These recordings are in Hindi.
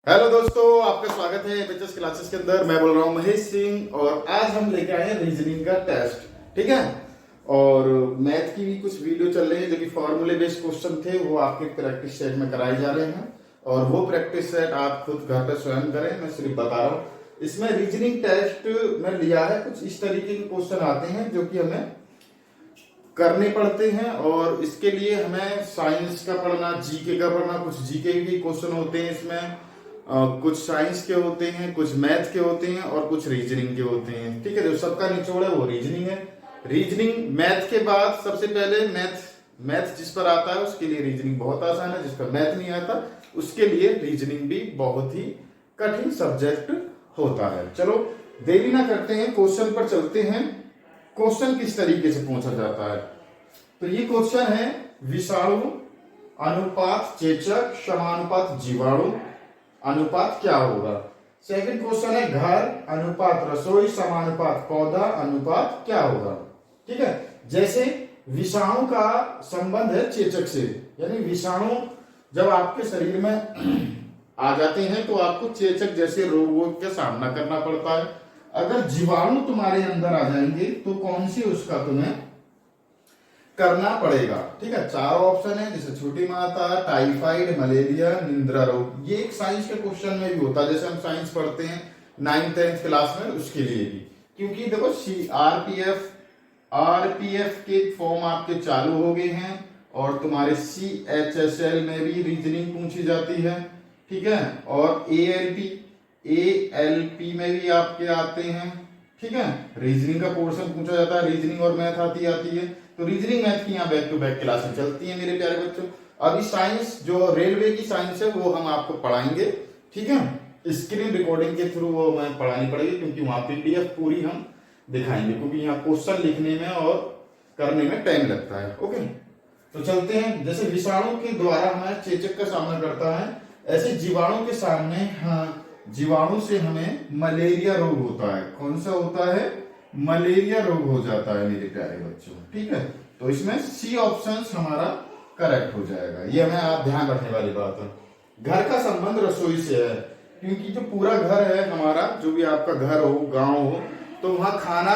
हेलो दोस्तों, आपका स्वागत है एमएचएस क्लासेस के अंदर। मैं बोल रहा हूँ महेश सिंह और आज हम लेके आए हैं रीजनिंग का टेस्ट। ठीक है, और मैथ की भी कुछ वीडियो चल रही है जो कि फॉर्मूले बेस्ड क्वेश्चन थे, वो आपके प्रैक्टिस सेट में कराए जा रहे हैं और वो प्रैक्टिस सेट आप खुद घर पे स्वयं करें। मैं सिर्फ बता रहा हूँ। इसमें रीजनिंग टेस्ट में लिया है, कुछ इस तरीके के क्वेश्चन आते हैं जो कि हमें करने पड़ते हैं और इसके लिए हमें साइंस का पढ़ना, जीके का पढ़ना, कुछ जीके के क्वेश्चन होते हैं इसमें, कुछ साइंस के होते हैं, कुछ मैथ के होते हैं और कुछ रीजनिंग के होते हैं। ठीक है, जो सबका निचोड़ है वो रीजनिंग है। रीजनिंग मैथ के बाद सबसे पहले मैथ जिस पर आता है उसके लिए रीजनिंग बहुत आसान है, जिस पर मैथ नहीं आता उसके लिए रीजनिंग भी बहुत ही कठिन सब्जेक्ट होता है। चलो देरी ना करते हैं, क्वेश्चन पर चलते हैं। क्वेश्चन किस तरीके से पूछा जाता है, तो ये क्वेश्चन है विषाणु अनुपात चेचक समानुपात जीवाणु अनुपात क्या होगा। सेकंड क्वेश्चन है घर अनुपात रसोई समानुपात पौधा अनुपात क्या होगा। ठीक है, जैसे विषाणु का संबंध है चेचक से, यानी विषाणु जब आपके शरीर में आ जाते हैं तो आपको चेचक जैसे रोगों का सामना करना पड़ता है। अगर जीवाणु तुम्हारे अंदर आ जाएंगे तो कौन सी उसका तुम्हें करना पड़ेगा। ठीक है, चार ऑप्शन है, जैसे छोटी माता, टाइफाइड, मलेरिया, निद्रा रोग। ये एक साइंस के क्वेश्चन में भी होता है, जैसे हम साइंस पढ़ते हैं 9th 10th क्लास में, उसके लिए भी। क्योंकि देखो आरपीएफ के फॉर्म आपके चालू हो गए हैं और तुम्हारे CHSL में भी रीजनिंग पूछी जाती है। ठीक है, और ALP में भी आपके आते हैं। ठीक है, रीजनिंग का पोर्शन पूछा जाता है, रीजनिंग और मैथ आती है। तो रीजनिंग मैथ की यहाँ बैक टू बैक क्लासें चलती हैं मेरे प्यारे बच्चों। अभी साइंस जो रेलवे की साइंस है वो हम आपको पढ़ाएंगे। ठीक है, स्क्रीन रिकॉर्डिंग के थ्रू वो हमें पढ़ानी पड़ेगी क्योंकि वहां PDF पूरी हम दिखाएंगे, क्योंकि यहाँ क्वेश्चन लिखने में और करने में टाइम लगता है। ओके, तो चलते हैं। जैसे विषाणु के द्वारा हमारे चेचक का सामना करता है, ऐसे जीवाणु के सामने, हाँ, जीवाणु से हमें मलेरिया रोग होता है। कौन सा होता है? मलेरिया रोग हो जाता है मेरे प्यारे बच्चों। ठीक है, तो इसमें C ऑप्शन हमारा करेक्ट हो जाएगा। ये हमें आप ध्यान रखने वाली बात है। घर का संबंध रसोई से है, क्योंकि जो पूरा घर है हमारा, जो भी आपका घर हो, गांव हो, तो वहां खाना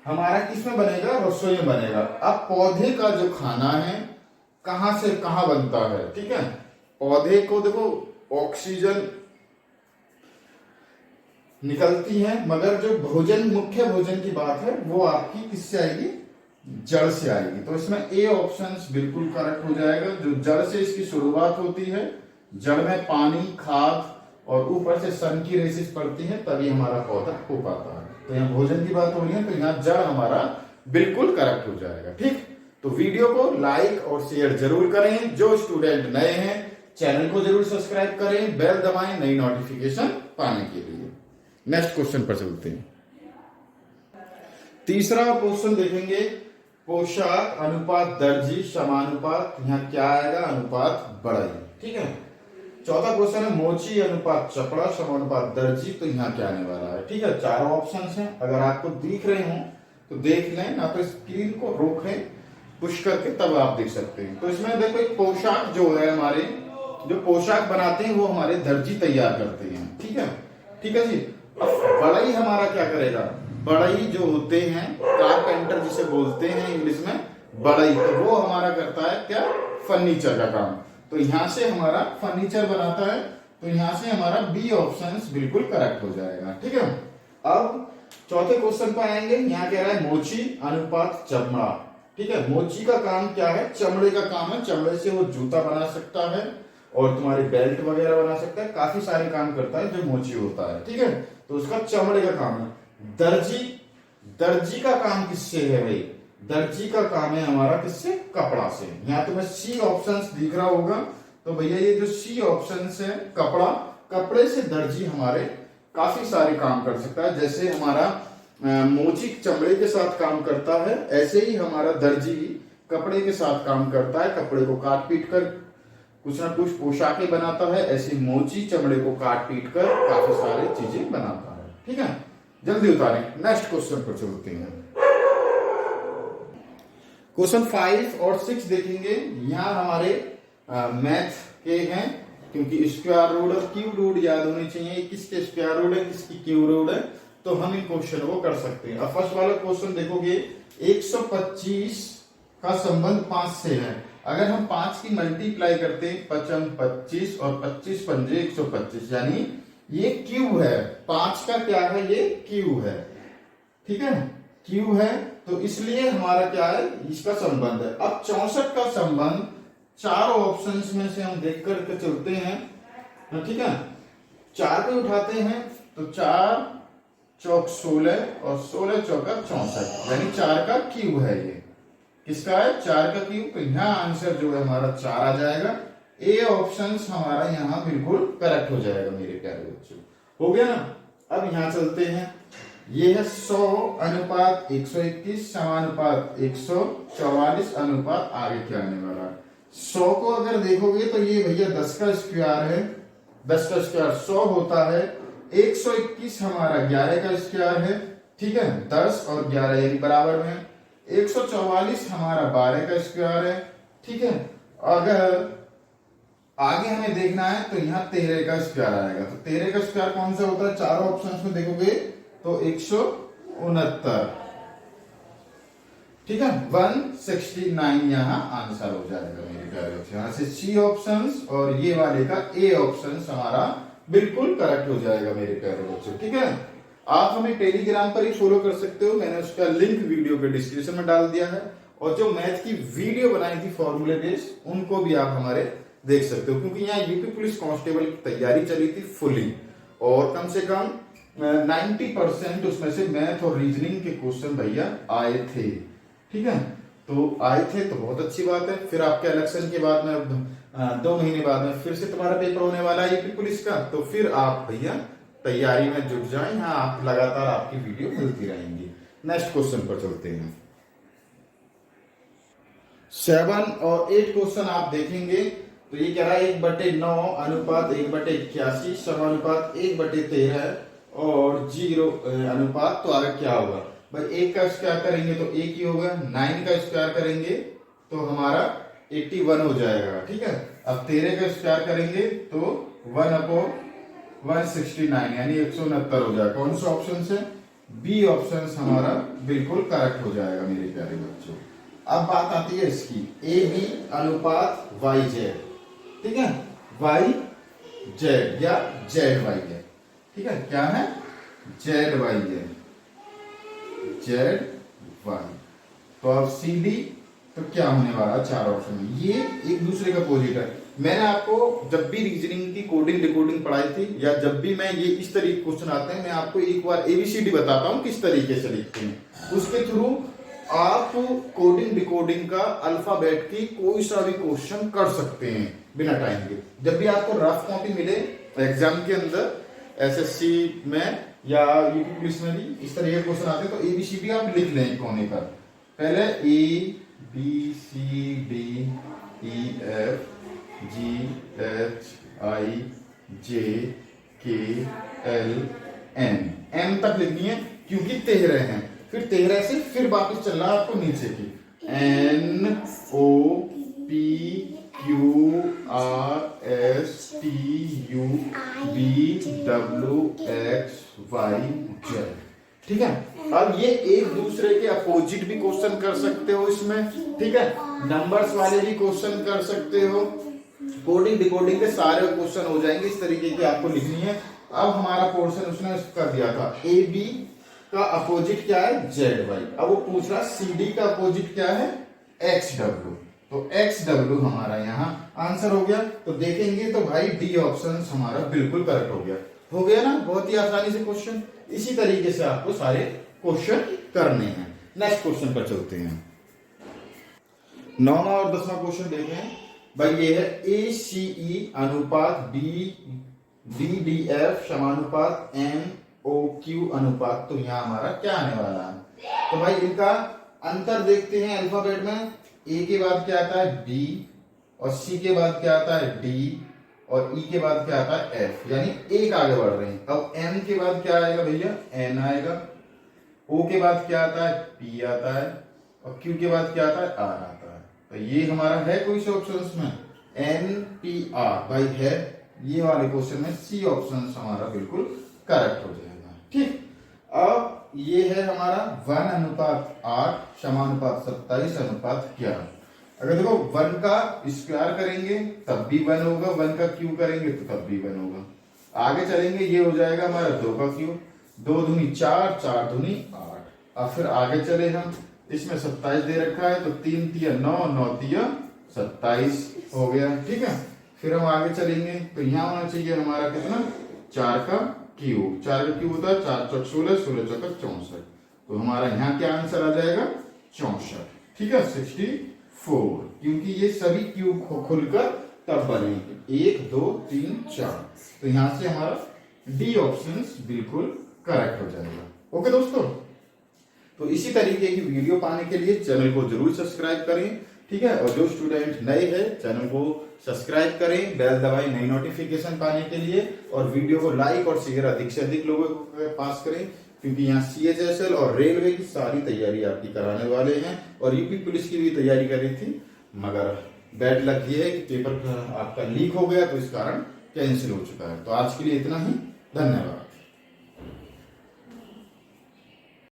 हमारा किसमें बनेगा? रसोई में बनेगा। अब पौधे का जो खाना है कहां से कहां बनता है? ठीक है, पौधे को देखो ऑक्सीजन निकलती है, मगर जो भोजन, मुख्य भोजन की बात है वो आपकी किससे आएगी? जड़ से आएगी। तो इसमें A ऑप्शन बिल्कुल करेक्ट हो जाएगा। जो जड़ से इसकी शुरुआत होती है, जड़ में पानी, खाद और ऊपर से सन की रेसिस पड़ती है, तभी हमारा पौधा हो पाता है। तो यहाँ भोजन की बात हो रही है, तो यहाँ जड़ हमारा बिल्कुल करेक्ट हो जाएगा। ठीक, तो वीडियो को लाइक और शेयर जरूर करें। जो स्टूडेंट नए हैं चैनल को जरूर सब्सक्राइब करें, बेल दबाएं नई नोटिफिकेशन पाने के लिए। नेक्स्ट क्वेश्चन पर चलते हैं। तीसरा क्वेश्चन देखेंगे, पोशाक अनुपात दर्जी समानुपात, यहाँ क्या आएगा? अनुपात बढ़ई। ठीक है, चौथा क्वेश्चन है मोची अनुपात चपड़ा समानुपात दर्जी, तो यहाँ क्या आने वाला है? ठीक है, चारों ऑप्शंस हैं। अगर आपको दिख रहे हो तो देख लें, ना तो स्क्रीन को रोकें, पुश करके तब आप देख सकते हैं। तो इसमें देखो एक पोशाक जो है, हमारे जो पोशाक बनाते हैं वो हमारे दर्जी तैयार करते हैं। ठीक है, ठीक है जी। बढ़ई हमारा क्या करेगा? बढ़ई जो होते हैं, कारपेंटर जिसे बोलते हैं इंग्लिश में, बढ़ई, तो वो हमारा करता है क्या? फर्नीचर का काम। तो यहां से हमारा फर्नीचर बनाता है, तो यहां से हमारा B ऑप्शन बिल्कुल करेक्ट हो जाएगा। ठीक है, अब चौथे क्वेश्चन पर आएंगे। यहाँ कह रहा है मोची अनुपात चमड़ा। ठीक है, मोची का काम क्या है? चमड़े का काम है। चमड़े से वो जूता बना सकता है और तुम्हारी बेल्ट वगैरह बना सकता है, काफी सारे काम करता है जो मोची होता है। ठीक है, तो उसका चमड़े का काम है। दर्जी का काम किससे है भाई? दर्जी का काम है हमारा किससे? कपड़ा से। यहाँ तुम्हें C ऑप्शन दिख रहा होगा, तो भैया ये जो C ऑप्शन है कपड़ा, कपड़े से दर्जी हमारे काफी सारे काम कर सकता है। जैसे हमारा मोची चमड़े के साथ काम करता है, ऐसे ही हमारा दर्जी कपड़े के साथ काम करता है। कपड़े को काट पीट कर कुछ ना कुछ पोशाकें बनाता है, ऐसे मोची चमड़े को काट पीट कर काफी सारी चीजें बनाता है। ठीक है, जल्दी उतारें। नेक्स्ट क्वेश्चन पर चलते हैं। क्वेश्चन 5 और 6 देखेंगे। यहाँ हमारे मैथ के हैं क्योंकि स्क्वायर रूट और क्यूब रूट याद होनी चाहिए, किसके स्क्वायर रूट है किसकी क्यूब रूट है, तो हम इन क्वेश्चन को कर सकते हैं। अब फर्स्ट वाला क्वेश्चन देखोगे 125 का संबंध 5 से है। अगर हम 5 की मल्टीप्लाई करते हैं 5 25 और 25 पंजे 125, यानी ये क्यूब है, 5 का क्या है, ये क्यूब है, ठीक है, क्यूब है, तो इसलिए हमारा क्या है, इसका संबंध है। अब 64 का संबंध चारों ऑप्शंस में से हम देख करके चलते हैं, ठीक है, 4 पे उठाते हैं तो 4 चौक 16 और 16 चौका 64, यानी 4 का क्यूब है ये, किसका है, 4 का क्यूब। तो यहाँ आंसर जो है हमारा 4 आ जाएगा। ए ऑप्शन हमारा यहाँ बिल्कुल करेक्ट हो जाएगा मेरे प्यारे बच्चों, हो गया ना। अब यहाँ चलते हैं, ये है 100 अनुपात 121 समानुपात 144 अनुपात आगे क्या आने वाला है। 100 को अगर देखोगे तो ये भैया 10 का स्क्वायर है, 10 का स्क्वायर 100 होता है। 121 हमारा 11 का स्क्वायर है, ठीक है, 10 और 11 यानी बराबर में। 144 हमारा 12 का स्क्वायर है, ठीक है। अगर आगे हमें देखना है तो यहाँ 13 का स्क्वायर आएगा, तो 13 का स्क्वायर कौन सा होता है, चारों ऑप्शंस में देखोगे तो 169, ठीक है, 169 यहाँ आंसर हो जाएगा मेरे प्यारे बच्चों। यहाँ से सी ऑप्शंस और ये वाले का ए ऑप्शन हमारा बिल्कुल करेक्ट हो जाएगा मेरे प्यारे बच्चों, ठीक है। आप हमें टेलीग्राम पर ही फॉलो कर सकते हो, मैंने उसका लिंक वीडियो के डिस्क्रिप्शन में डाल दिया है, और जो मैथ की वीडियो बनाई थी फॉर्मूले बेस्ड, उनको भी आप हमारे देख सकते हो, क्योंकि यहाँ यूपी पुलिस कांस्टेबल की तैयारी चली थी फुली, और कम से कम 90% उसमें से मैथ और रीजनिंग के क्वेश्चन भैया आए थे, ठीक है। तो आए थे तो बहुत अच्छी बात है। फिर आपके इलेक्शन के बाद में 2 महीने बाद में फिर से तुम्हारा पेपर होने वाला है यूपी पुलिस का, तो फिर आप भैया तैयारी में जुट जाएं, यहाँ आप लगातार आपकी वीडियो मिलती रहेंगी। नेक्स्ट क्वेश्चन पर चलते हैं। 7 और 8 क्वेश्चन आप देखेंगे तो ये कह रहा है 1/9 अनुपात 1/81 समानुपात 1/13 और 0 अनुपात, तो आगे क्या होगा भाई। 1 का स्क्वायर करेंगे तो 1 ही होगा, 9 का स्क्वायर करेंगे तो हमारा 81 हो जाएगा, ठीक है। अब 13 का स्क्वायर करेंगे तो 1/169 यानी 169 हो जाएगा। कौन सा ऑप्शन है, बी ऑप्शन हमारा बिल्कुल करेक्ट हो जाएगा मेरे प्यारे बच्चों। अब बात आती है इसकी ए बी अनुपात वाई जेड, ठीक है, वाई जेड या जेड वाई है, ठीक है, क्या है, जेड वाई है, जेड वाई। तो अब सी डी तो क्या होने वाला, 4 ऑप्शन में ये एक दूसरे का अपोजिट है। मैंने आपको जब भी रीजनिंग की कोडिंग डिकोडिंग पढ़ाई थी, या जब भी मैं ये इस तरीके क्वेश्चन आते हैं, मैं आपको एक बार एबीसीडी बताता हूँ किस तरीके से लिखते हैं, उसके थ्रू आप कोडिंग डिकोडिंग का अल्फाबेट की कोई सा भी क्वेश्चन कर सकते हैं बिना टाइम के। जब भी आपको रफ कॉपी मिले एग्जाम के अंदर, एसएससी में या यूपी पुलिस में भी इस तरह के क्वेश्चन आते हैं, तो एबीसीडी आप लिख लें कोने पर। पहले A B C D E F G H I J K L N, M तक लिखनी है क्योंकि 13 हैं। फिर 13 से फिर वापस चलना है आपको नीचे की, N O P Q R S T U B W X Y Z, ठीक है। अब ये एक दूसरे के अपोजिट भी क्वेश्चन कर सकते हो इसमें, ठीक है, नंबर्स वाले भी क्वेश्चन कर सकते हो, कोडिंग डिकोडिंग के सारे क्वेश्चन हो जाएंगे इस तरीके की आपको लिखनी है। अब हमारा पोर्शन उसने कर दिया था, ए बी का अपोजिट क्या है, जेड वाई। अब वो पूछ रहा सी डी का अपोजिट क्या है, एक्स डब्ल्यू, तो एक्स डब्ल्यू हमारा यहाँ आंसर हो गया। तो देखेंगे तो भाई डी ऑप्शन हमारा बिल्कुल करेक्ट हो गया ना, बहुत ही आसानी से क्वेश्चन। इसी तरीके से आपको सारे क्वेश्चन करने हैं। नेक्स्ट क्वेश्चन पर चलते हैं। 9वां और 10वां क्वेश्चन देखें भाई, ये है ए सी ई अनुपात डी डी एफ समानुपात एम ओ क्यू अनुपात, तो यहाँ हमारा क्या आने वाला है। तो भाई इनका अंतर देखते हैं अल्फाबेट में। ए के बाद क्या आता है डी, और सी के बाद क्या आता है डी, और ई के बाद क्या आता है एफ, यानी एक आगे बढ़ रहे हैं। अब एम के बाद क्या आएगा भैया, एन आएगा। ओ के बाद क्या आता है, पी आता है, और क्यू के बाद क्या आता है, आर आता है। तो ये हमारा है कोई से ऑप्शंस में, एन पी आर भाई है, ये वाले क्वेश्चन में सी ऑप्शन हमारा बिल्कुल करेक्ट हो जाएगा। ठीक, अब ये है हमारा 1:8 समानुपात 27:11। अगर देखो 1 का स्क्वायर करेंगे तब भी 1 होगा, 1 का क्यूब करेंगे तो तब भी 1 होगा। आगे चलेंगे, ये हो जाएगा हमारा 2 का क्यूब, 2 दूनी 4, 4 दूनी 8। अब फिर आगे चले हम, इसमें 27 दे रखा है तो 3 तिया 9, 9 तिया 27 हो गया। ठीक है, फिर हम आगे चलेंगे तो यहाँ होना चाहिए हमारा कितना, 4 का क्यूब। 4 का क्यूब होता है 4 चौक 16, 16 चौक 64। तो हमारा यहाँ क्या आंसर आ जाएगा, 64। ठीक है, 64, क्योंकि ये सभी क्यूब खुलकर तब बनेंगे 1 2 3 4। तो यहाँ से हमारा डी ऑप्शन बिल्कुल करेक्ट हो जाएगा। ओके दोस्तों, तो इसी तरीके की वीडियो पाने के लिए चैनल को जरूर सब्सक्राइब करें। ठीक है, और जो स्टूडेंट नए हैं चैनल को सब्सक्राइब करें, बेल दबाएं नई नोटिफिकेशन पाने के लिए, और वीडियो को लाइक और शेयर अधिक से अधिक लोगों को पास करें, क्योंकि यहाँ CHSL और रेलवे की सारी तैयारी आपकी कराने वाले हैं, और यूपी पुलिस की भी तैयारी कर रही थी, मगर बैड लक ये है कि पेपर आपका लीक हो गया तो इस कारण कैंसिल हो चुका है। तो आज के लिए इतना ही, धन्यवाद।